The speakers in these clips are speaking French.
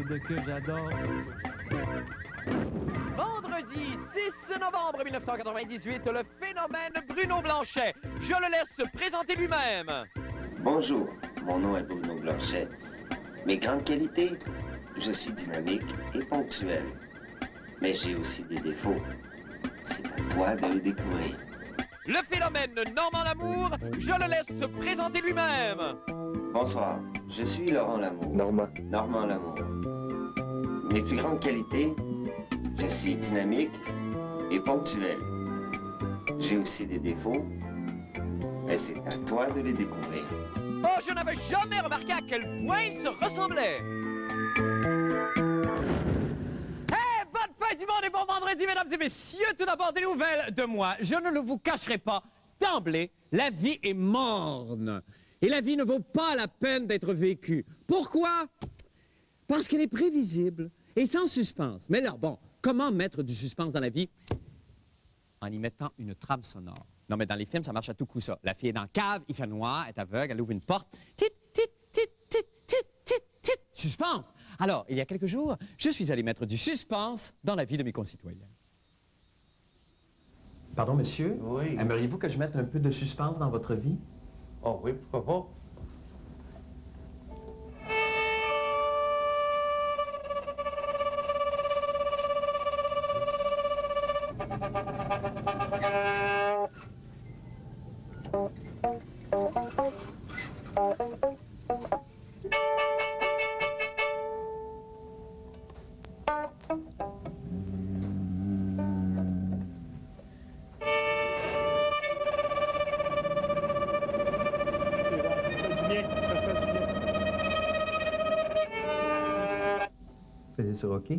de que j'adore. Vendredi 6 novembre 1998, le phénomène Bruno Blanchet. Je le laisse se présenter lui-même. Bonjour, mon nom est Bruno Blanchet. Mes grandes qualités, je suis dynamique et ponctuel. Mais j'ai aussi des défauts. C'est à toi de les découvrir. Le phénomène Normand Lamour, je le laisse se présenter lui-même. Bonsoir, je suis Laurent Lamour. Normand Lamour. Mes plus grandes qualités, je suis dynamique et ponctuel. J'ai aussi des défauts, mais c'est à toi de les découvrir. Oh, je n'avais jamais remarqué à quel point ils se ressemblaient. Hey, bonne fin du monde et bon vendredi, mesdames et messieurs. Tout d'abord, des nouvelles de moi. Je ne le vous cacherai pas. D'emblée, la vie est morne. Et la vie ne vaut pas la peine d'être vécue. Pourquoi? Parce qu'elle est prévisible et sans suspense. Mais là, bon, comment mettre du suspense dans la vie? En y mettant une trame sonore. Non, mais dans les films, ça marche à tout coup, ça. La fille est dans la cave, il fait noir, elle est aveugle, elle ouvre une porte. Tit, tit, tit, tit, tit, tit, tit. Suspense! Alors, il y a quelques jours, je suis allé mettre du suspense dans la vie de mes concitoyens. Pardon, monsieur? Oui. Aimeriez-vous que je mette un peu de suspense dans votre vie? Oh oui, pourquoi pas? Faisais ça, OK?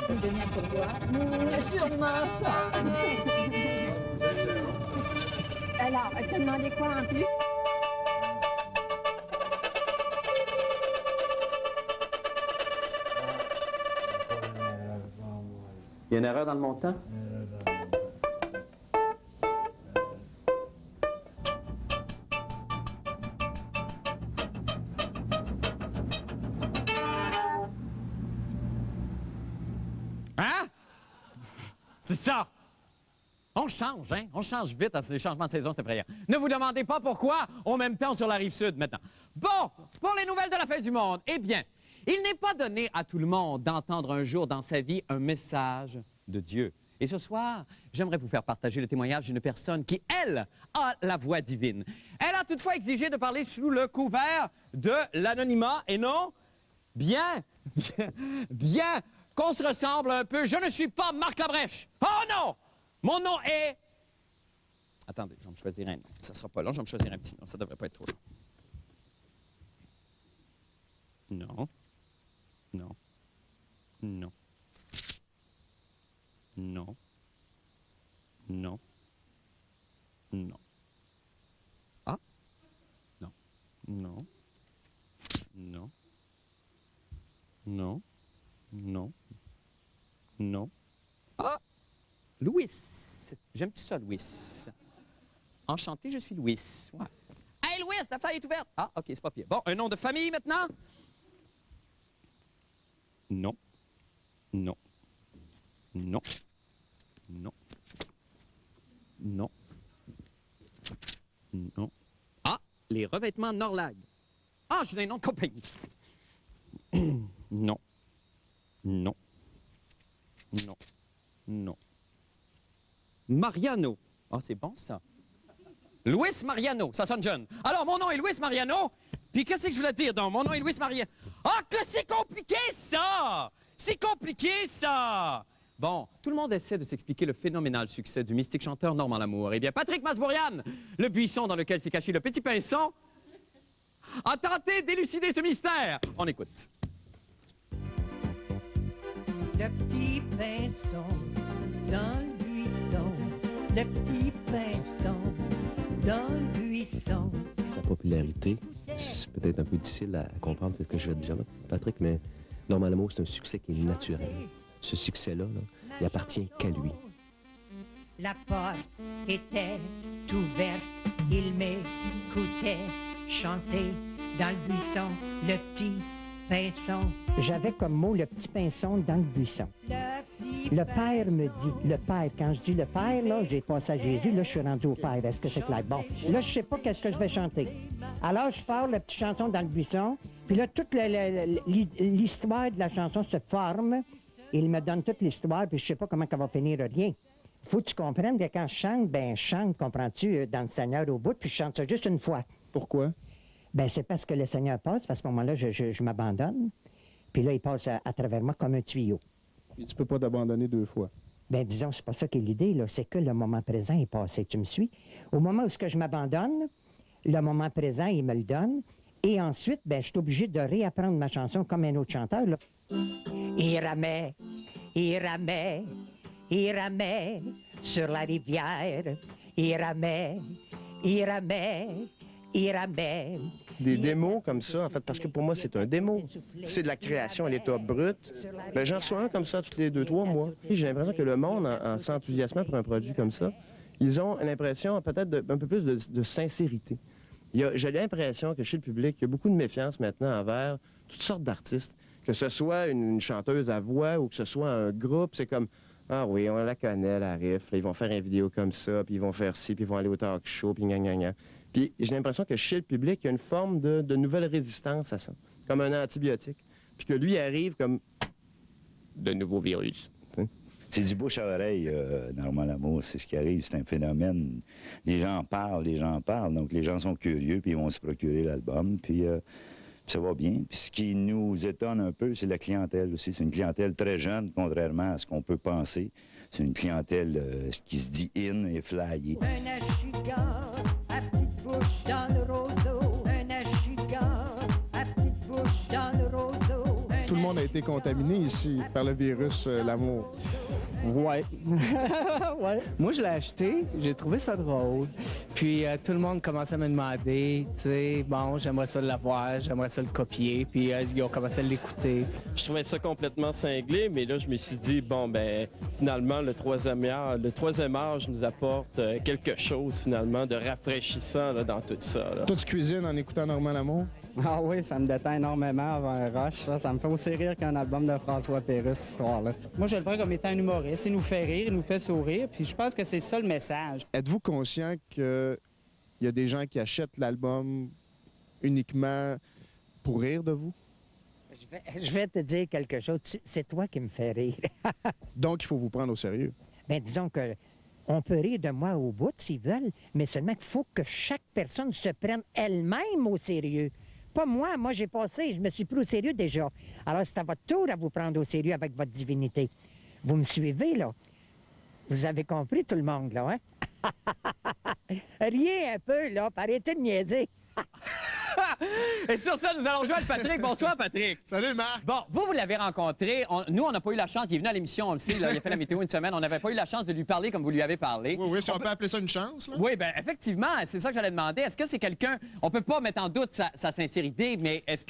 C'est génial pour toi. Sûrement. Alors, elle t'a demandé quoi en plus? Il y a une erreur dans le montant? Hein? C'est ça! On change, hein? On change vite à ces changements de saison, c'est effrayant. Ne vous demandez pas pourquoi, en même temps sur la rive sud maintenant. Bon, pour les nouvelles de la fin du monde, eh bien, il n'est pas donné à tout le monde d'entendre un jour dans sa vie un message de Dieu. Et ce soir, j'aimerais vous faire partager le témoignage d'une personne qui, elle, a la voix divine. Elle a toutefois exigé de parler sous le couvert de l'anonymat et non, bien, qu'on se ressemble un peu. Je ne suis pas Marc Labrèche. Oh non! Mon nom est... Attendez, je vais me choisir un nom. Ça sera pas long, je vais me choisir un petit nom. Ça devrait pas être trop long. Non. Non. Non. Non. Non. Non. Ah? Non. Non. Non. Non. Non. Non. Ah! Louis. J'aime-tu ça, Louis? Enchanté, je suis Louis. Ouais. Hey, Louis, ta feuille est ouverte. Ah, OK, c'est pas pire. Bon, un nom de famille maintenant? Non. Non. Non. Non. Non. Non. Ah, les revêtements Norlag. Ah, je suis un nom de compagnie. Non. Non. Non. Non. Mariano. Ah, c'est bon, ça. Louis Mariano. Ça sonne jeune. Alors, mon nom est Louis Mariano. Puis, qu'est-ce que je voulais dire, donc? Mon nom est Louis Mariano. Ah, que c'est compliqué, ça! C'est compliqué, ça! Bon, tout le monde essaie de s'expliquer le phénoménal succès du mystique chanteur Normand Lamour. Eh bien, Patrick Masbourian, le buisson dans lequel s'est caché le petit pinson, a tenté d'élucider ce mystère. On écoute. Le petit pinson dans le buisson, le petit pinson dans le buisson. Sa popularité, c'est peut-être un peu difficile à comprendre ce que je vais te dire là, Patrick, mais Normand Lamour, c'est un succès qui est naturel. Ce succès-là, il appartient qu'à lui. La porte était ouverte, il m'écoutait chanter dans le buisson, le petit pinson. J'avais comme mot le petit pinson dans le buisson. Le Père me dit, le Père, quand je dis le Père, là, j'ai passé à Jésus, là, je suis rendu au Père. Est-ce que c'est clair? Bon, là, je sais pas qu'est-ce que je vais chanter. Alors, je pars la petite chanson dans le buisson, puis là, toute l'histoire de la chanson se forme. Il me donne toute l'histoire, puis je sais pas comment ça va finir, rien. Faut que tu comprennes que quand je chante, ben je chante, comprends-tu, dans le Seigneur au bout, puis je chante ça juste une fois. Pourquoi? Ben c'est parce que le Seigneur passe, parce qu'à ce moment-là, je m'abandonne, puis là, il passe à travers moi comme un tuyau. Et tu peux pas t'abandonner 2 fois. Ben disons, c'est pas ça qui est l'idée, là, c'est que le moment présent est passé, tu me suis? Au moment où ce que je m'abandonne, le moment présent, il me le donne, et ensuite, ben je suis obligé de réapprendre ma chanson comme un autre chanteur, là. Il ramait, il ramait, il ramait sur la rivière. Il ramait, il ramait, il ramait. Des démos comme ça, en fait, parce que pour moi, c'est un démo. C'est de la création à l'état brut. Ben, j'en reçois un comme ça tous les 2-3 mois. Puis j'ai l'impression que le monde, en s'enthousiasmant pour un produit comme ça, ils ont l'impression peut-être d'un peu plus de sincérité. J'ai l'impression que chez le public, il y a beaucoup de méfiance maintenant envers toutes sortes d'artistes. Que ce soit une chanteuse à voix ou que ce soit un groupe, c'est comme « Ah oui, on la connaît, la riff, là, ils vont faire une vidéo comme ça, puis ils vont faire ci, puis ils vont aller au talk show, puis gna gna gna. » Puis j'ai l'impression que chez le public, il y a une forme de nouvelle résistance à ça, comme un antibiotique. Puis que lui arrive comme de nouveaux virus. C'est du bouche à oreille, Normand Lamour. C'est ce qui arrive, c'est un phénomène. Les gens parlent, donc les gens sont curieux, puis ils vont se procurer l'album, puis ça va bien. Puis ce qui nous étonne un peu, c'est la clientèle aussi. C'est une clientèle très jeune, contrairement à ce qu'on peut penser. C'est une clientèle qui se dit in et flyée. Un achigan à petite bouche dans le roseau. Un achigan à petite bouche dans le roseau. Tout le monde a été contaminé ici par le virus l'amour. Ouais. Ouais. Moi, je l'ai acheté, j'ai trouvé ça drôle. Puis tout le monde commençait à me demander, tu sais, bon, j'aimerais ça l'avoir, j'aimerais ça le copier. Puis ils ont commencé à l'écouter. Je trouvais ça complètement cinglé, mais là, je me suis dit, bon, ben, finalement, le troisième âge nous apporte quelque chose, finalement, de rafraîchissant là, dans tout ça. Là. Toi, tu cuisines en écoutant Normand Lamour? Ah oui, ça me détend énormément avant un rush. Ça me fait aussi rire qu'un album de François Pérusse, cette histoire-là. Moi, je le prends comme étant un humoriste. Il nous fait rire, il nous fait sourire, puis je pense que c'est ça le message. Êtes-vous conscient qu'il y a des gens qui achètent l'album uniquement pour rire de vous? Je vais te dire quelque chose. C'est toi qui me fais rire. Donc, il faut vous prendre au sérieux. Bien, disons que on peut rire de moi au bout s'ils veulent, mais seulement qu'il faut que chaque personne se prenne elle-même au sérieux. Pas moi. Moi, j'ai passé, je me suis pris au sérieux déjà. Alors, c'est à votre tour à vous prendre au sérieux avec votre divinité. Vous me suivez, là? Vous avez compris, tout le monde, là, hein? Riez un peu, là, puis arrêtez de niaiser. Et sur ça, nous allons jouer avec Patrick. Bonsoir, Patrick. Salut, Marc. Bon, vous l'avez rencontré. Nous, on n'a pas eu la chance. Il est venu à l'émission, on le sait. Là, il a fait la météo une semaine. On n'avait pas eu la chance de lui parler comme vous lui avez parlé. Oui, si on peut appeler ça une chance. Là. Oui, bien, effectivement, c'est ça que j'allais demander. Est-ce que c'est quelqu'un... On peut pas mettre en doute sa sincérité, mais est-ce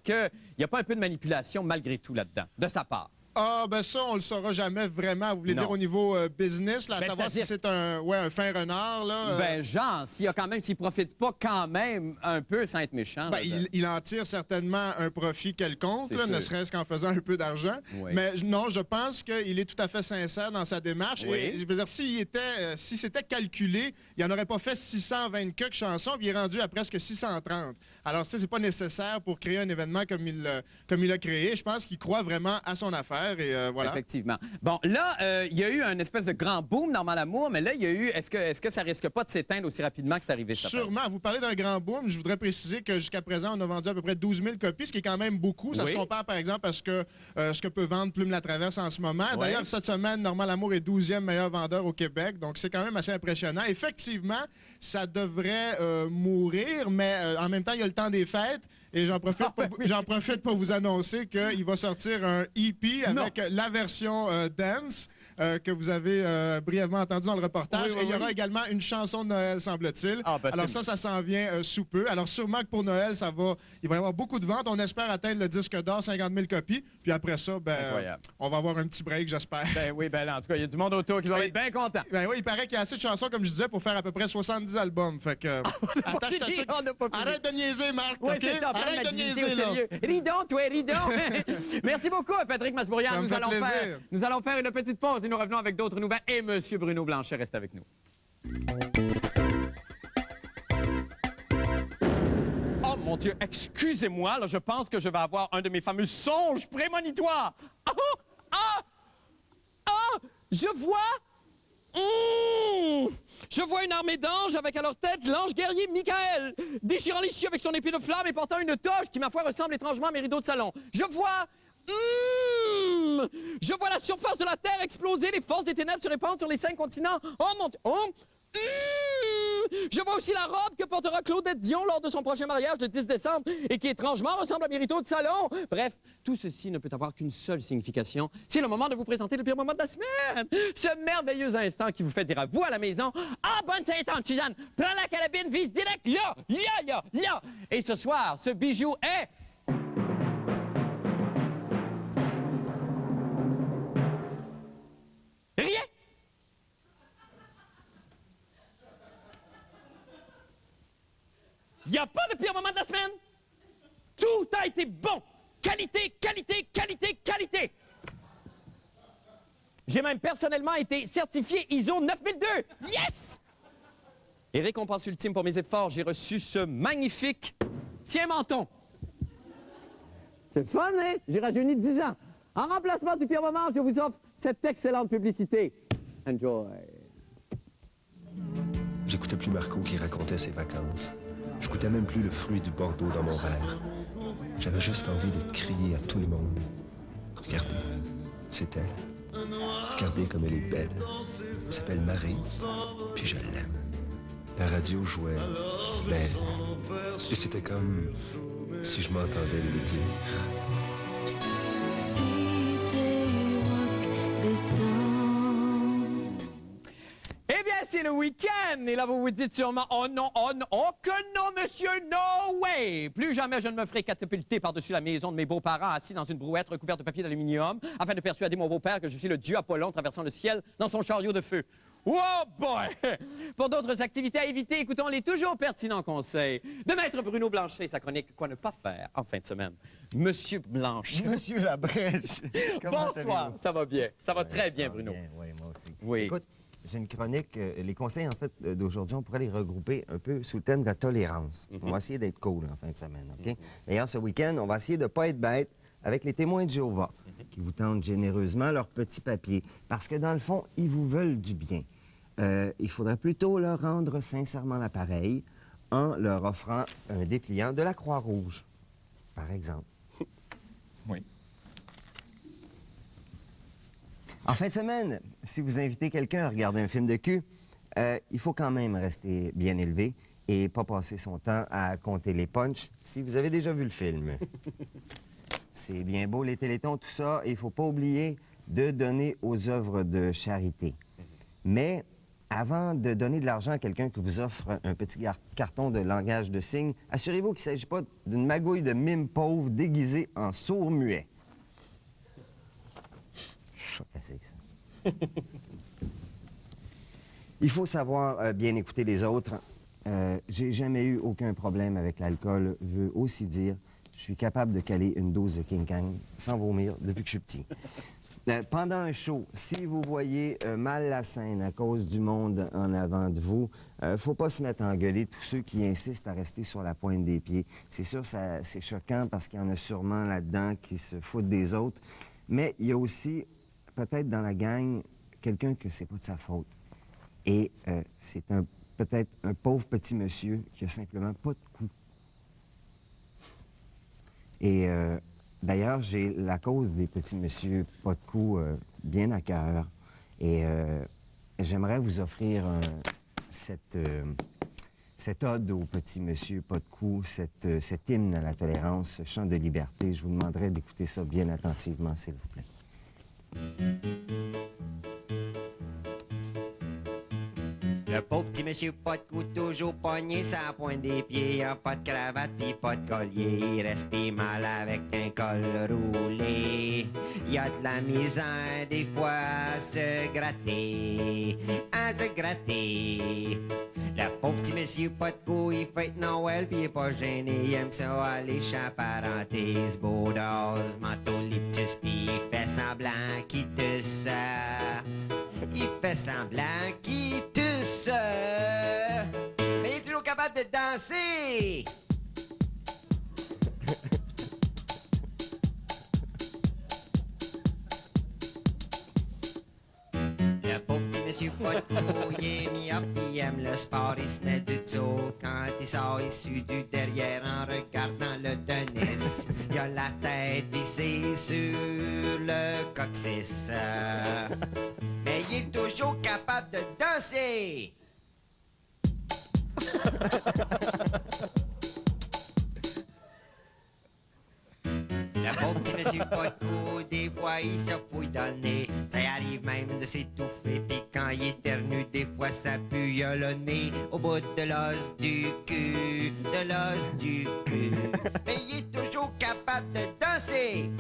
que il n'y a pas un peu de manipulation malgré tout là-dedans, de sa part? Ah, ben ça, on le saura jamais vraiment. Vous voulez dire au niveau business, là, à savoir si c'est un fin renard, là? Ben, genre, s'il profite pas quand même un peu sans être méchant. Ben, il en tire certainement un profit quelconque, là, ne serait-ce qu'en faisant un peu d'argent. Oui. Mais non, je pense qu'il est tout à fait sincère dans sa démarche. Oui. Et je veux dire, si c'était calculé, il n'en aurait pas fait 620 quelques chansons, puis il est rendu à presque 630. Alors, ça, c'est pas nécessaire pour créer un événement comme il l'a créé. Je pense qu'il croit vraiment à son affaire. Et voilà. Effectivement. Bon, là, il y a eu un espèce de grand boom, Normand Lamour, mais là, il y a eu... Est-ce que ça risque pas de s'éteindre aussi rapidement que c'est arrivé? Sûrement. Vous parlez d'un grand boom. Je voudrais préciser que jusqu'à présent, on a vendu à peu près 12 000 copies, ce qui est quand même beaucoup. Ça se compare, par exemple, à ce que peut vendre Plume la Traverse en ce moment. Oui. D'ailleurs, cette semaine, Normand Lamour est 12e meilleur vendeur au Québec, donc c'est quand même assez impressionnant. Effectivement, ça devrait mourir, mais en même temps, il y a le temps des fêtes. Et j'en profite pour vous annoncer qu'il va sortir un EP avec la version dance que vous avez brièvement entendue dans le reportage. Et il y aura également une chanson de Noël, semble-t-il. Alors ça s'en vient sous peu. Alors sûrement que pour Noël, il va y avoir beaucoup de ventes. On espère atteindre le disque d'or, 50 000 copies. Puis après ça, on va avoir un petit break, j'espère. Ben oui, ben là, en tout cas, il y a du monde autour qui va être bien content. Ben oui, il paraît qu'il y a assez de chansons, comme je disais, pour faire à peu près 70 albums. Fait que, attache ta tuque. Arrête de niaiser, Marc, oui, OK? C'est ça, arrête de niaiser, là. Ridon, toi, ridon. Merci beaucoup, Patrick Masbourian. Ça me fait plaisir. Nous allons faire une petite pause et nous revenons avec d'autres nouvelles. Et M. Bruno Blanchet reste avec nous. Oh mon Dieu, excusez-moi, là, je pense que je vais avoir un de mes fameux songes prémonitoires. Je vois... Je vois une armée d'anges avec à leur tête l'ange guerrier Michael, déchirant les cieux avec son épée de flamme et portant une toge qui, ma foi, ressemble étrangement à mes rideaux de salon. Je vois la surface de la Terre exploser, les forces des ténèbres se répandre sur les 5 continents. Oh mon Dieu! Je vois aussi la robe que portera Claudette Dion lors de son prochain mariage le 10 décembre et qui étrangement ressemble à mes rideaux de salon. Bref, tout ceci ne peut avoir qu'une seule signification. C'est le moment de vous présenter le pire moment de la semaine. Ce merveilleux instant qui vous fait dire à vous à la maison: ah, bonne Sainte-Anne, Suzanne, prends la carabine, vise direct là. Et ce soir, ce bijou est... rien. Il n'y a pas de pire moment de la semaine. Tout a été bon. Qualité, qualité, qualité, qualité. J'ai même personnellement été certifié ISO 9002. Yes! Et récompense ultime pour mes efforts, j'ai reçu ce magnifique tien-menton. C'est fun, hein? J'ai rajeuni de 10 ans. En remplacement du pire moment, je vous offre cette excellente publicité. Enjoy. J'écoutais plus Marco qui racontait ses vacances. Je goûtais même plus le fruit du Bordeaux dans mon verre. J'avais juste envie de crier à tout le monde. Regardez, c'est elle. Regardez comme elle est belle. Elle s'appelle Marie, puis je l'aime. La radio jouait belle. Et c'était comme si je m'entendais lui dire. Eh bien, c'est le week-end! Et là, vous vous dites sûrement, oh non, oh que non, monsieur, no way! Plus jamais je ne me ferai catapulter par-dessus la maison de mes beaux-parents assis dans une brouette recouverte de papier d'aluminium afin de persuader mon beau-père que je suis le dieu Apollon traversant le ciel dans son chariot de feu. Oh boy! Pour d'autres activités à éviter, écoutons les toujours pertinents conseils de Maître Bruno Blanchet et sa chronique « Quoi ne pas faire en fin de semaine ». Monsieur Blanchet. Monsieur Labrèche. Bonsoir, ça va bien. Ça va très bien, Bruno. Oui, moi aussi. Oui. Écoute, j'ai une chronique. Les conseils, en fait, d'aujourd'hui, on pourrait les regrouper un peu sous le thème de la tolérance. On va essayer d'être cool en fin de semaine, OK? D'ailleurs, ce week-end, on va essayer de ne pas être bête avec les témoins de Jéhovah, qui vous tendent généreusement leur petit papier. Parce que, dans le fond, ils vous veulent du bien. Il faudrait plutôt leur rendre sincèrement l'appareil en leur offrant un dépliant de la Croix-Rouge, par exemple. Oui. En fin de semaine, si vous invitez quelqu'un à regarder un film de cul, il faut quand même rester bien élevé et pas passer son temps à compter les punchs si vous avez déjà vu le film. C'est bien beau, les télétons, tout ça, et il ne faut pas oublier de donner aux œuvres de charité. Mais avant de donner de l'argent à quelqu'un qui vous offre un petit carton de langage de signes, assurez-vous qu'il ne s'agit pas d'une magouille de mime pauvre déguisée en sourd-muet. Ça. Il faut savoir bien écouter les autres. J'ai jamais eu aucun problème avec l'alcool, veut aussi dire je suis capable de caler une dose de King Kang sans vomir depuis que je suis petit. Pendant un show, si vous voyez mal la scène à cause du monde en avant de vous, faut pas se mettre à engueuler tous ceux qui insistent à rester sur la pointe des pieds. C'est sûr, c'est choquant parce qu'il y en a sûrement là-dedans qui se foutent des autres, mais il y a aussi peut-être dans la gang quelqu'un que c'est pas de sa faute. Et c'est peut-être un pauvre petit monsieur qui a simplement pas de cou. Et d'ailleurs, j'ai la cause des petits monsieur pas de cou bien à cœur. Et j'aimerais vous offrir cette ode au petit monsieur pas de cou, cet hymne à la tolérance, ce chant de liberté. Je vous demanderai d'écouter ça bien attentivement, s'il vous plaît. Le pauvre petit monsieur pas de cou, toujours pogné sa pointe des pieds. Y a pas de cravate pis pas de collier. Il respire mal avec un col roulé. Y a de la misère des fois à se gratter. À se gratter. Le pauvre petit monsieur pas de cou, il fête Noël pis il est pas gêné. Il aime ça aller chaparanter. Il se beau d'ose, manteau liptus pis il fait semblant qu'il tousse. Il fait semblant qu'il tousse. Mais il est toujours capable de danser. Le pauvre petit monsieur pas de cou, il est mis-up, il aime le sport, il se met du dos. Quand il sort issu du derrière en regardant le tennis, il a la tête vissée sur le coccyx. Mais il est toujours capable de danser. Le pauvre petit monsieur pas de cou, des fois il se fouille dans le nez. Ça y arrive même de s'étouffer, pis quand il éternue, des fois ça pue, il a le nez au bout de l'os du cul, de l'os du cul. Mais il est toujours capable de danser.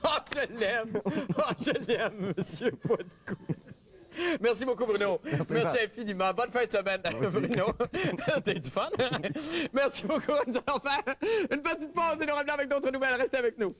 Oh, je l'aime! Oh, je l'aime, monsieur Pas-de-Cou. Merci beaucoup, Bruno. Merci infiniment. Bonne fin de semaine, Bruno. T'as eu du fun? Merci beaucoup. Nous allons faire une petite pause et nous revenons avec d'autres nouvelles. Restez avec nous.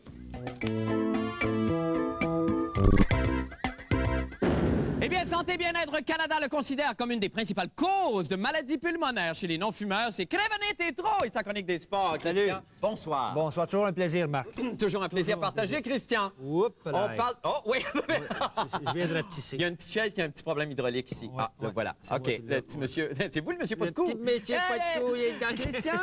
Eh bien, Santé Bien-être Canada le considère comme une des principales causes de maladies pulmonaires chez les non-fumeurs. C'est Crévenet Tétro et sa chronique des sports. Salut. Christian, bonsoir. Bonsoir, toujours un plaisir, Marc. Toujours un plaisir partagé, Christian. Oups, On parle... Oh, oui. Je viens de rapetisser. Il y a une petite chaise qui a un petit problème hydraulique ici. Le voilà. OK, le petit monsieur... C'est vous, le monsieur Pas-de-Cou? Le petit monsieur Pas-de-Cou, il est dans le... Christian,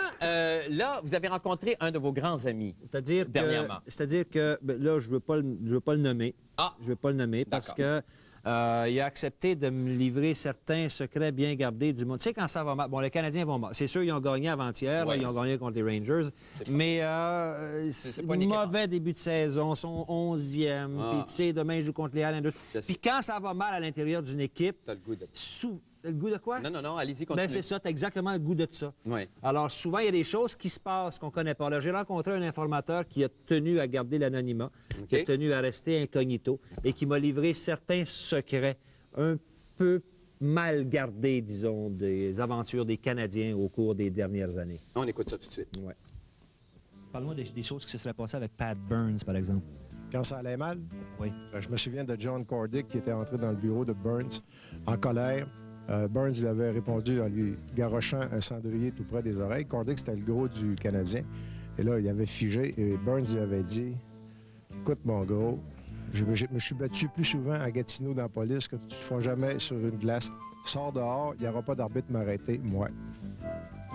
là, vous avez rencontré un de vos grands amis. dernièrement. C'est-à-dire que, là, je veux pas le nommer. Ah! Je veux pas le nommer parce que... il a accepté de me livrer certains secrets bien gardés du monde. Tu sais, quand ça va mal... Bon, les Canadiens vont mal. C'est sûr, ils ont gagné avant-hier. Ouais. Ils ont gagné contre les Rangers. Mais c'est un mauvais début de saison. Ils sont 11e. Puis, tu sais, demain, ils jouent contre les Islanders. Puis quand ça va mal à l'intérieur d'une équipe... T'as le goût de... Le goût de quoi? Non, allez-y, continuez. Ben, c'est ça, t'as exactement le goût de ça. Oui. Alors, souvent, il y a des choses qui se passent qu'on ne connaît pas. Là, j'ai rencontré un informateur qui a tenu à garder l'anonymat, qui a tenu à rester incognito et qui m'a livré certains secrets un peu mal gardés, disons, des aventures des Canadiens au cours des dernières années. On écoute ça tout de suite. Ouais. Parle-moi des choses qui se seraient passées avec Pat Burns, par exemple. Quand ça allait mal? Oui. Je me souviens de John Cordick qui était entré dans le bureau de Burns en colère. Burns lui avait répondu en lui garochant un cendrier tout près des oreilles. Cordick, c'était le gros du Canadien. Et là, il avait figé et Burns lui avait dit « Écoute, mon gros, je me suis battu plus souvent à Gatineau dans la police que tu ne feras jamais sur une glace. Sors dehors, il n'y aura pas d'arbitre m'arrêter, moi. »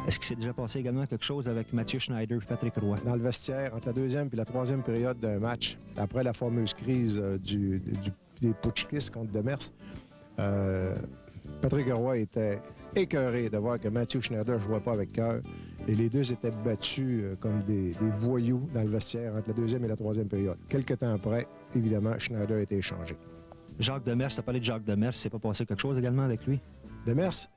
Est-ce qu'il s'est déjà passé également quelque chose avec Mathieu Schneider et Patrick Roy? Dans le vestiaire, entre la deuxième et la troisième période d'un match, après la fameuse crise des Putschkis contre Demers, Patrick Roy était écœuré de voir que Mathieu Schneider ne jouait pas avec cœur. Et les deux étaient battus comme des voyous dans le vestiaire entre la deuxième et la troisième période. Quelque temps après, évidemment, Schneider a été échangé. Jacques Demers, tu as parlé de Jacques Demers, il s'est pas passé quelque chose également avec lui? Demers,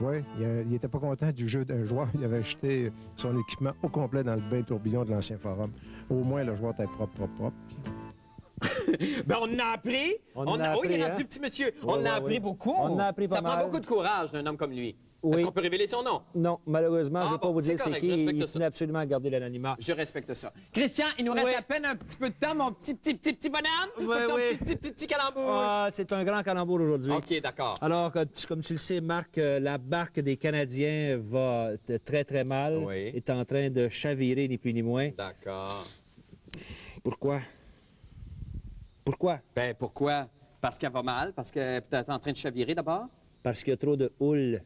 oui, il n'était pas content du jeu d'un joueur. Il avait jeté son équipement au complet dans le bain tourbillon de l'ancien forum. Au moins, le joueur était propre. Ben, on a appris. Oui, il est rendu petit monsieur. On a appris beaucoup. On a appris pas mal. Ça prend beaucoup de courage d'un homme comme lui. Oui. Est-ce qu'on peut révéler son nom? Non, malheureusement, je ne vais pas vous dire c'est correct, qui. je respecte Il ça. tenait absolument à garder l'anonymat. Je respecte ça. Christian, il nous reste à peine un petit peu de temps, mon petit bonhomme. Oui. Petit calembour. Ah, c'est un grand calembour aujourd'hui. OK, d'accord. Alors, comme tu le sais, Marc, la barque des Canadiens va très, très mal. Oui. Est en train de chavirer, ni plus ni moins. D'accord. Pourquoi? Pourquoi? Ben, pourquoi? Parce qu'elle va mal? Parce qu'elle est peut-être en train de chavirer d'abord? Parce qu'il y a trop de houle.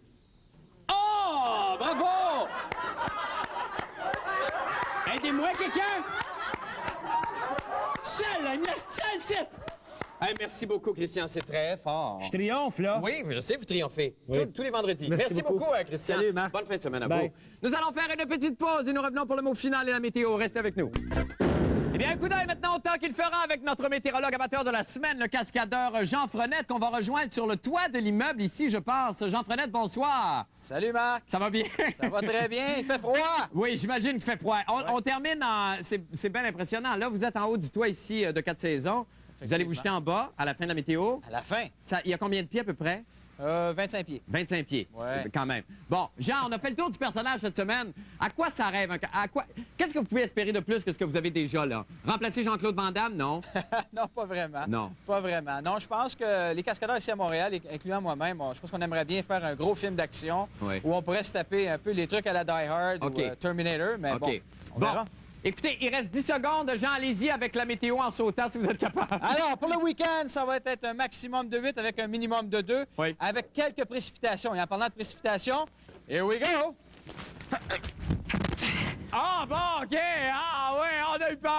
bravo! Aidez-moi, quelqu'un! Seul, là, il me laisse seul, c'est... Hey, merci beaucoup, Christian, c'est très fort. Je triomphe, là. Oui, je sais, vous triomphez. Oui. Tous les vendredis. Merci beaucoup. Christian. Salut, Marc. Bonne fin de semaine à Bye. vous. Nous allons faire une petite pause et nous revenons pour le mot final et la météo. Restez avec nous. Eh bien, un coup d'œil maintenant au temps qu'il fera avec notre météorologue amateur de la semaine, le cascadeur Jean Frenette, qu'on va rejoindre sur le toit de l'immeuble ici, je pense. Jean Frenette, bonsoir. Salut, Marc. Ça va bien? Ça va très bien. Il fait froid. Oui, j'imagine qu'il fait froid. On termine en... C'est bien impressionnant. Là, vous êtes en haut du toit ici de 4 saisons. Vous allez vous jeter en bas à la fin de la météo? À la fin. Il y a combien de pieds à peu près? 25 pieds. 25 pieds, Ouais. quand même. Bon, Jean, on a fait le tour du personnage cette semaine. À quoi ça rêve? Qu'est-ce que vous pouvez espérer de plus que ce que vous avez déjà là? Remplacer Jean-Claude Van Damme, non? Non, pas vraiment. Non. Pas vraiment. Non, je pense que les cascadeurs ici à Montréal, incluant moi-même, je pense qu'on aimerait bien faire un gros film d'action Oui. où on pourrait se taper un peu les trucs à la Die Hard OK. ou Terminator, mais OK. bon, on verra. Écoutez, il reste 10 secondes. Jean, allez-y avec la météo en sautant si vous êtes capable. Alors, pour le week-end, ça va être un maximum de 8 avec un minimum de 2, Oui. avec quelques précipitations. Et en parlant de précipitations, here we go! Ah, bon, OK. Ah, oui, on a eu peur.